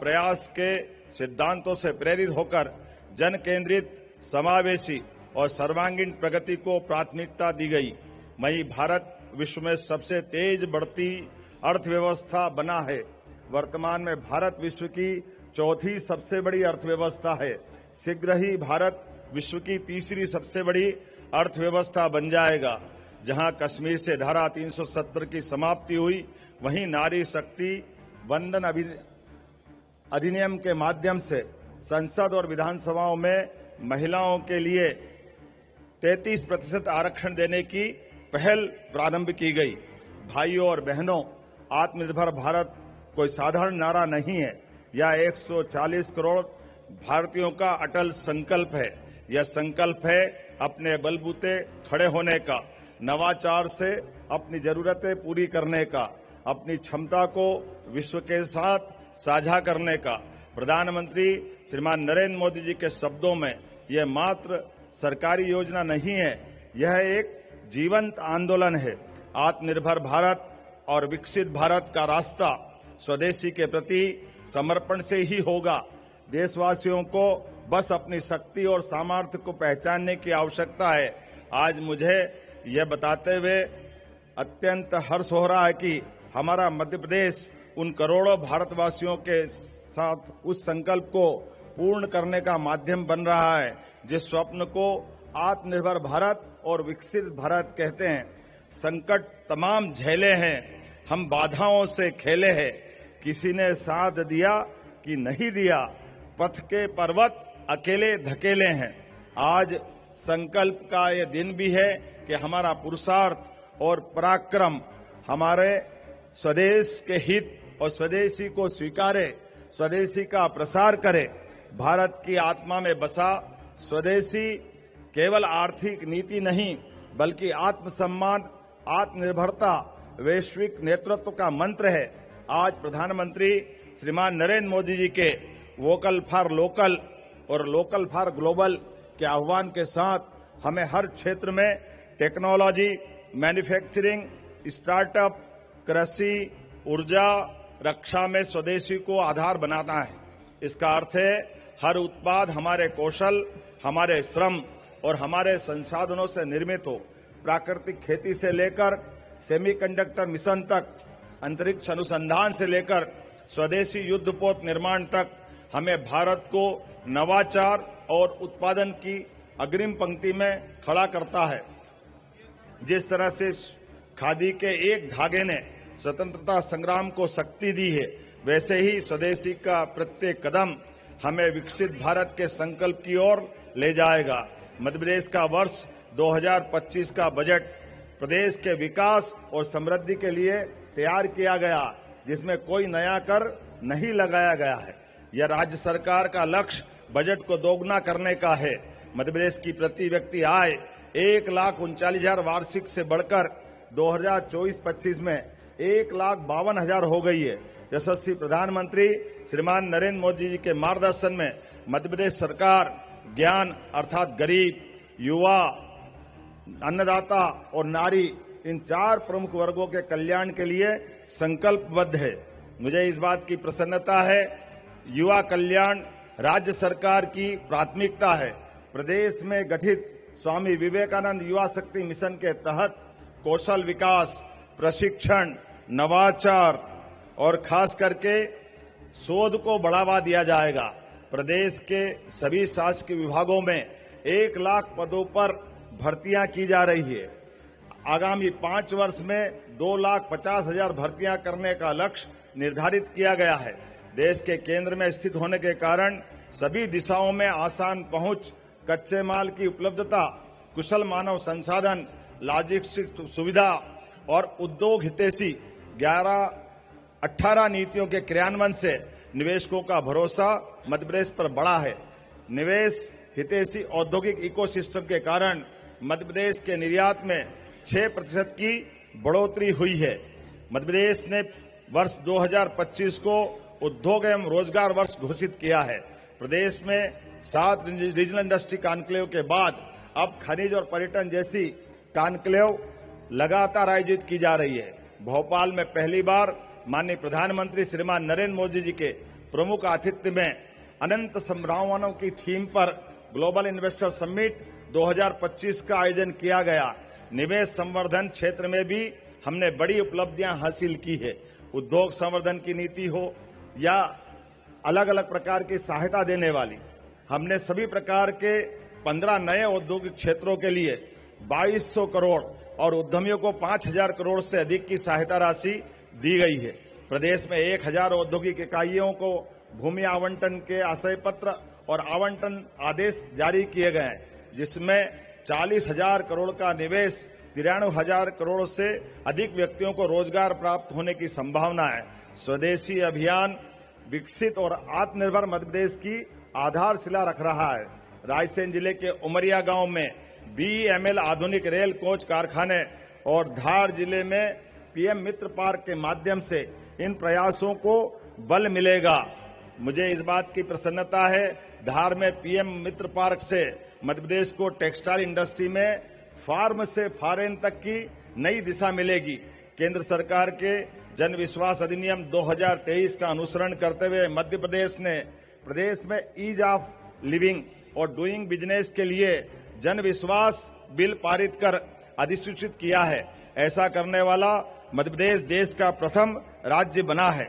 प्रयास के सिद्धांतों से प्रेरित होकर जन केंद्रित, समावेशी और सर्वांगीण प्रगति को प्राथमिकता दी गई। वहीं भारत विश्व में सबसे तेज बढ़ती अर्थव्यवस्था बना है। वर्तमान में भारत विश्व की चौथी सबसे बड़ी अर्थव्यवस्था है। शीघ्र ही भारत विश्व की तीसरी सबसे बड़ी अर्थव्यवस्था बन जाएगा। जहां कश्मीर से धारा 370 की समाप्ति हुई, वहीं नारी शक्ति वंदन अधिनियम के माध्यम से संसद और विधानसभाओं में महिलाओं के लिए 33% आरक्षण देने की पहल प्रारंभ की गई। भाइयों और बहनों, आत्मनिर्भर भारत कोई साधारण नारा नहीं है। यह 140 करोड़ भारतीयों का अटल संकल्प है। यह संकल्प है अपने बलबूते खड़े होने का, नवाचार से अपनी जरूरतें पूरी करने का, अपनी क्षमता को विश्व के साथ साझा करने का। प्रधानमंत्री श्रीमान नरेंद्र मोदी जी के शब्दों में यह मात्र सरकारी योजना नहीं है, यह एक जीवंत आंदोलन है। आत्मनिर्भर भारत और विकसित भारत का रास्ता स्वदेशी के प्रति समर्पण से ही होगा। देशवासियों को बस अपनी शक्ति और सामर्थ्य को पहचानने की आवश्यकता है। आज मुझे यह बताते हुए अत्यंत हर्ष हो रहा है कि हमारा मध्य प्रदेश उन करोड़ों भारतवासियों के साथ उस संकल्प को पूर्ण करने का माध्यम बन रहा है, जिस स्वप्न को आत्मनिर्भर भारत और विकसित भारत कहते हैं। संकट तमाम झेले हैं, हम बाधाओं से खेले हैं, किसी ने साथ दिया कि नहीं दिया, पथ के पर्वत अकेले धकेले हैं। आज संकल्प का ये दिन भी है कि हमारा पुरुषार्थ और पराक्रम हमारे स्वदेश के हित और स्वदेशी को स्वीकारे, स्वदेशी का प्रसार करे। भारत की आत्मा में बसा स्वदेशी केवल आर्थिक नीति नहीं, बल्कि आत्मसम्मान, आत्मनिर्भरता, वैश्विक नेतृत्व का मंत्र है। आज प्रधानमंत्री श्रीमान नरेंद्र मोदी जी के वोकल फॉर लोकल और लोकल फॉर ग्लोबल के आह्वान के साथ हमें हर क्षेत्र में टेक्नोलॉजी, मैन्युफैक्चरिंग, स्टार्टअप, कृषि, ऊर्जा, रक्षा में स्वदेशी को आधार बनाना है। इसका अर्थ है हर उत्पाद हमारे कौशल, हमारे श्रम और हमारे संसाधनों से निर्मित हो। प्राकृतिक खेती से लेकर सेमीकंडक्टर मिशन तक, अंतरिक्ष अनुसंधान से लेकर स्वदेशी युद्धपोत निर्माण तक, हमें भारत को नवाचार और उत्पादन की अग्रिम पंक्ति में खड़ा करता है। जिस तरह से खादी के एक धागे ने स्वतंत्रता संग्राम को शक्ति दी है, वैसे ही स्वदेशी का प्रत्येक कदम हमें विकसित भारत के संकल्प की ओर ले जाएगा। मध्य प्रदेश का वर्ष 2025 का बजट प्रदेश के विकास और समृद्धि के लिए तैयार किया गया, जिसमें कोई नया कर नहीं लगाया गया है। यह राज्य सरकार का लक्ष्य बजट को दोगुना करने का है। मध्य प्रदेश की प्रति व्यक्ति आय 1,39,000 वार्षिक से बढ़कर 2024-25 में 1,52,000 हो गई है। यशस्वी प्रधानमंत्री श्रीमान नरेंद्र मोदी जी के मार्गदर्शन में मध्य प्रदेश सरकार ज्ञान अर्थात गरीब, युवा, अन्नदाता और नारी, इन 4 प्रमुख वर्गों के कल्याण के लिए संकल्पबद्ध है। मुझे इस बात की प्रसन्नता है, युवा कल्याण राज्य सरकार की प्राथमिकता है। प्रदेश में गठित स्वामी विवेकानंद युवा शक्ति मिशन के तहत कौशल विकास, प्रशिक्षण, नवाचार और खास करके शोध को बढ़ावा दिया जाएगा। प्रदेश के सभी शासकीय विभागों में 1 लाख पदों पर भर्तियां की जा रही है। आगामी 5 वर्ष में 2,50,000 भर्तियां करने का लक्ष्य निर्धारित किया गया है। देश के केंद्र में स्थित होने के कारण सभी दिशाओं में आसान पहुंच, कच्चे माल की उपलब्धता, कुशल मानव संसाधन, लॉजिस्टिक सुविधा और उद्योग हितैषी 18 नीतियों के क्रियान्वयन से निवेशकों का भरोसा मध्य प्रदेश पर बढ़ा है। निवेश हितैषी औद्योगिक इकोसिस्टम के कारण मध्य प्रदेश के निर्यात में 6% की बढ़ोतरी हुई है। मध्य प्रदेश ने वर्ष 2025 को उद्योग एवं रोजगार वर्ष घोषित किया है। प्रदेश में 7 रीजनल इंडस्ट्री कॉन्क्लेव के बाद अब खनिज और पर्यटन जैसी कॉन्क्लेव लगातार आयोजित की जा रही है। भोपाल में पहली बार माननीय प्रधानमंत्री श्रीमान नरेंद्र मोदी जी के प्रमुख आतिथ्य में अनंत संभावनाओं की थीम पर ग्लोबल इन्वेस्टर समिट 2025 का आयोजन किया गया। निवेश संवर्धन क्षेत्र में भी हमने बड़ी उपलब्धियां हासिल की है। उद्योग संवर्धन की नीति हो या अलग अलग प्रकार की सहायता देने वाली, हमने सभी प्रकार के 15 नए औद्योगिक क्षेत्रों के लिए 2200 करोड़ और उद्यमियों को 5000 करोड़ से अधिक की सहायता राशि दी गई है। प्रदेश में 1000 औद्योगिक इकाइयों को भूमि आवंटन के आशय पत्र और आवंटन आदेश जारी किए गए हैं, जिसमें 40,000 करोड़ का निवेश 93,000 करोड़ से अधिक व्यक्तियों को रोजगार प्राप्त होने की संभावना है। स्वदेशी अभियान विकसित और आत्मनिर्भर मध्य प्रदेश की आधारशिला रख रहा है। रायसेन जिले के उमरिया गांव में BEML आधुनिक रेल कोच कारखाने और धार जिले में PM मित्र पार्क के माध्यम से इन प्रयासों को बल मिलेगा। मुझे इस बात की प्रसन्नता है, धार में PM मित्र पार्क से मध्य प्रदेश को टेक्सटाइल इंडस्ट्री में फार्म से फॉरेन तक की नई दिशा मिलेगी। केंद्र सरकार के जन विश्वास अधिनियम 2023 का अनुसरण करते हुए मध्य प्रदेश ने प्रदेश में ईज ऑफ लिविंग और डूइंग बिजनेस के लिए जन विश्वास बिल पारित कर अधिसूचित किया है। ऐसा करने वाला मध्य प्रदेश देश का प्रथम राज्य बना है।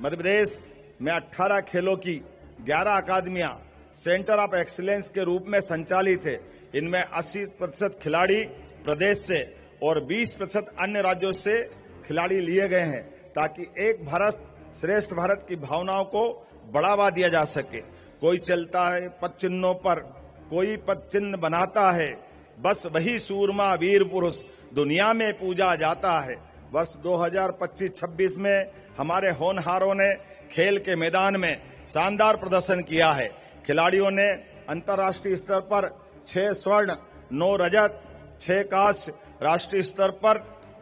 मध्य प्रदेश में 18 खेलों की 11 अकादमियां सेंटर ऑफ एक्सीलेंस के रूप में संचालित है। इनमें 80% खिलाड़ी प्रदेश से और 20% अन्य राज्यों से खिलाड़ी लिए गए हैं, ताकि एक भारत श्रेष्ठ भारत की भावनाओं को बढ़ावा दिया जा सके। कोई चलता है पद चिन्हों पर, कोई पद चिन्ह बनाता है, बस वही सूरमा वीर पुरुष दुनिया में पूजा जाता है। वर्ष 2025-26 में हमारे होनहारों ने खेल के मैदान में शानदार प्रदर्शन किया है। खिलाड़ियों ने अंतर्राष्ट्रीय स्तर पर 6 स्वर्ण, 9 रजत, 6 कांस्य, राष्ट्रीय स्तर पर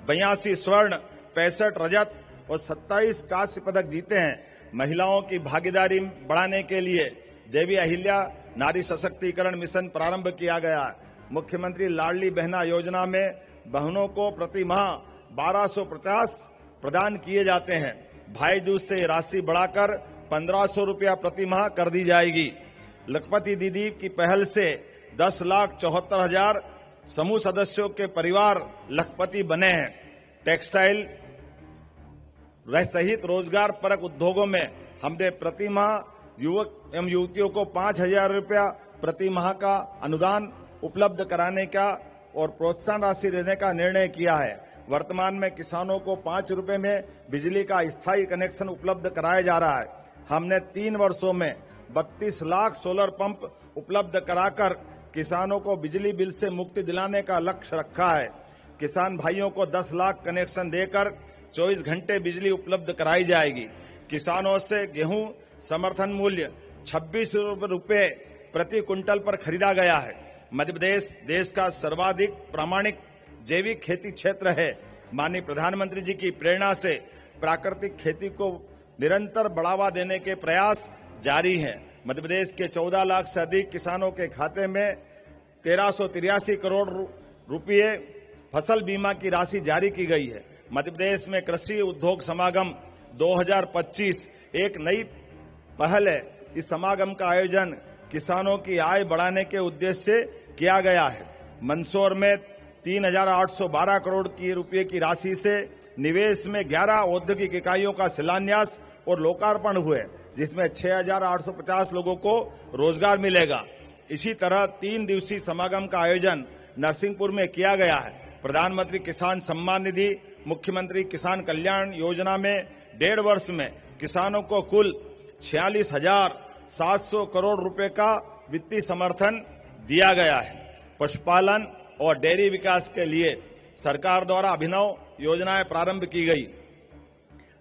82 स्वर्ण, 65 रजत और 27 कांस्य पदक जीते हैं। महिलाओं की भागीदारी बढ़ाने के लिए देवी अहिल्या नारी सशक्तिकरण मिशन प्रारंभ किया गया है। मुख्यमंत्री लाडली बहना योजना में बहनों को प्रति माह 1250 प्रदान किए जाते हैं। भाई दूज से राशि बढ़ाकर 1500 रुपया प्रति माह कर दी जाएगी। लखपति दीदी की पहल से 10,74,000 समूह सदस्यों के परिवार लखपति बने हैं। टेक्सटाइल सहित रोजगार परक उद्योगों में हमने प्रति माह युवक एवं युवतियों को 5,000 रुपया प्रति माह का अनुदान उपलब्ध कराने का और प्रोत्साहन राशि देने का निर्णय किया है। वर्तमान में किसानों को 5 रुपए में बिजली का स्थायी कनेक्शन उपलब्ध कराया जा रहा है। हमने 3 वर्षों में 32 लाख सोलर पंप उपलब्ध कराकर किसानों को बिजली बिल से मुक्ति दिलाने का लक्ष्य रखा है। किसान भाइयों को 10 लाख कनेक्शन देकर 24 घंटे बिजली उपलब्ध कराई जाएगी। किसानों से गेहूं समर्थन मूल्य 26 रुपए प्रति क्विंटल पर खरीदा गया है। मध्य प्रदेश देश का सर्वाधिक प्रामाणिक जैविक खेती क्षेत्र है। माननीय प्रधानमंत्री जी की प्रेरणा से प्राकृतिक खेती को निरंतर बढ़ावा देने के प्रयास जारी हैं। मध्य प्रदेश के 14 लाख से अधिक किसानों के खाते में 1383 करोड़ रुपये फसल बीमा की राशि जारी की गई है। मध्य प्रदेश में कृषि उद्योग समागम 2025 एक नई पहल है। इस समागम का आयोजन किसानों की आय बढ़ाने के उद्देश्य से किया गया है। मंदसौर में 3,812 करोड़ की रुपये की राशि से निवेश में 11 औद्योगिक इकाइयों का शिलान्यास और लोकार्पण हुए, जिसमें 6,850 लोगों को रोजगार मिलेगा। इसी तरह 3 दिवसीय समागम का आयोजन नरसिंहपुर में किया गया है। प्रधानमंत्री किसान सम्मान निधि, मुख्यमंत्री किसान कल्याण योजना में 1.5 वर्ष में किसानों को कुल 46,700 करोड़ रुपए का वित्तीय समर्थन दिया गया है। पशुपालन और डेयरी विकास के लिए सरकार द्वारा अभिनव योजनाएं प्रारंभ की गई।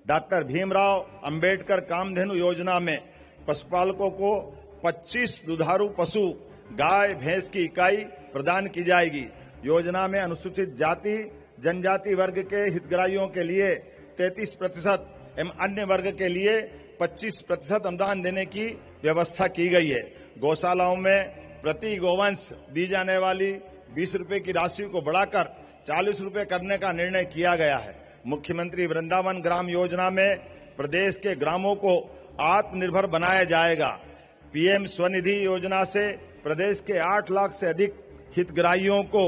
डॉक्टर भीमराव अंबेडकर कामधेनु योजना में पशुपालकों को 25 दुधारू पशु गाय भैंस की इकाई प्रदान की जाएगी। योजना में अनुसूचित जाति जनजाति वर्ग के हितग्राहियों के लिए 33% एवं अन्य वर्ग के लिए 25% अनुदान देने की व्यवस्था की गई है। गौशालाओं में प्रति गोवंश दी जाने वाली 20 रुपए की राशि को बढ़ाकर 40 रुपए करने का निर्णय किया गया है। मुख्यमंत्री वृंदावन ग्राम योजना में प्रदेश के ग्रामों को आत्मनिर्भर बनाया जाएगा। पीएम स्वनिधि योजना से प्रदेश के 8 लाख से अधिक हितग्राहियों को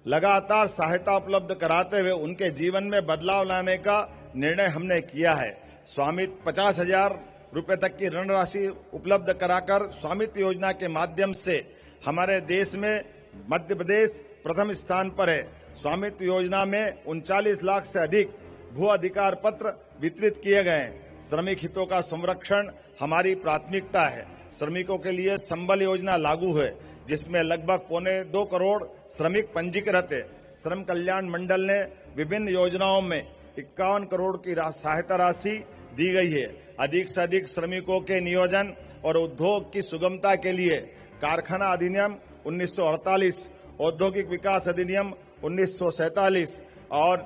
लगातार सहायता उपलब्ध कराते हुए उनके जीवन में बदलाव लाने का निर्णय हमने किया है। स्वामित्व 50,000 रुपए तक की ऋण राशि उपलब्ध कराकर स्वामित्व योजना के माध्यम से हमारे देश में मध्य प्रदेश प्रथम स्थान पर है। स्वामित्व योजना में 39 लाख से अधिक भू अधिकार पत्र वितरित किए गए हैं। श्रमिक हितों का संरक्षण हमारी प्राथमिकता है। श्रमिकों के लिए संबल योजना लागू है, जिसमें लगभग 1.25 करोड़ श्रमिक पंजीकृत है। श्रम कल्याण मंडल ने विभिन्न योजनाओं में 51 करोड़ की सहायता राशि दी गई है। अधिक से अधिक श्रमिकों के नियोजन और उद्योग की सुगमता के लिए कारखाना अधिनियम 1948, औद्योगिक विकास अधिनियम 1947 और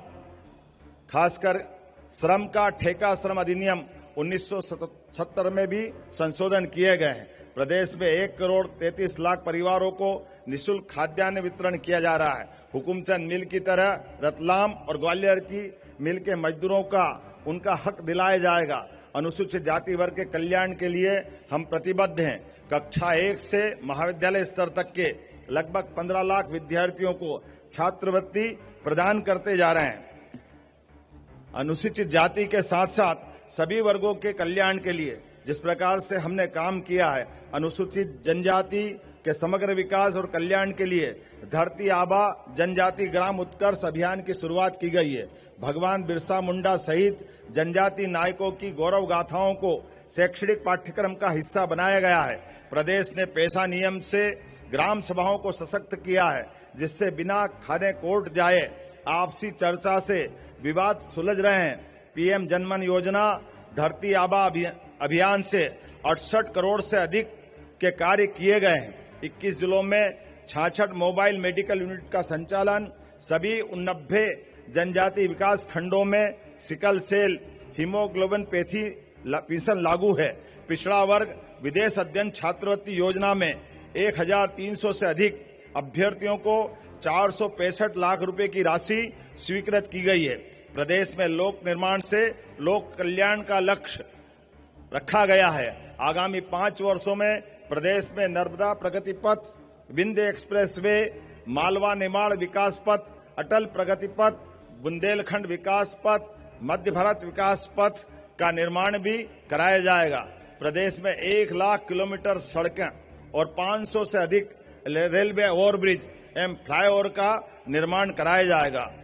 खासकर श्रम का ठेका श्रम अधिनियम 1970 में भी संशोधन किए गए हैं। प्रदेश में 1 करोड़ 33 लाख परिवारों को निःशुल्क खाद्यान्न वितरण किया जा रहा है। हुकुमचंद मिल की तरह रतलाम और ग्वालियर की मिल के मजदूरों का उनका हक दिलाया जाएगा। अनुसूचित जाति वर्ग के कल्याण के लिए हम प्रतिबद्ध हैं। कक्षा 1 से महाविद्यालय स्तर तक के लगभग 15 लाख विद्यार्थियों को छात्रवृत्ति प्रदान करते जा रहे हैं। अनुसूचित जाति के साथ साथ सभी वर्गों के कल्याण के लिए जिस प्रकार से हमने काम किया है, अनुसूचित जनजाति के समग्र विकास और कल्याण के लिए धरती आबा जनजाति ग्राम उत्कर्ष अभियान की शुरुआत की गई है। भगवान बिरसा मुंडा सहित जनजाति नायकों की गौरव गाथाओं को शैक्षणिक पाठ्यक्रम का हिस्सा बनाया गया है। प्रदेश ने पेशा नियम से ग्राम सभाओं को सशक्त किया है, जिससे बिना खाने कोर्ट जाए आपसी चर्चा से विवाद सुलझ रहे हैं। पीएम जनमन योजना धरती आबा अभियान से 68 करोड़ से अधिक के कार्य किए गए हैं। 21 जिलों में 66 मोबाइल मेडिकल यूनिट का संचालन, सभी 89 जनजाति विकास खंडों में सिकल सेल हीमोग्लोबिनपैथी मिशन लागू है। पिछड़ा वर्ग विदेश अध्ययन छात्रवृत्ति योजना में 1300 से अधिक अभ्यर्थियों को 465 लाख रुपए की राशि स्वीकृत की गई है। प्रदेश में लोक निर्माण से लोक कल्याण का लक्ष्य रखा गया है। आगामी 5 वर्षों में प्रदेश में नर्मदा प्रगति पथ, विंध्य एक्सप्रेस वे, मालवा निमाड़ विकास पथ, अटल प्रगति पथ, बुंदेलखंड विकास पथ, मध्य भारत विकास पथ का निर्माण भी कराया जाएगा। प्रदेश में 1 लाख किलोमीटर सड़कें और 500 से अधिक रेलवे ओवरब्रिज एवं फ्लाईओवर का निर्माण कराया जाएगा।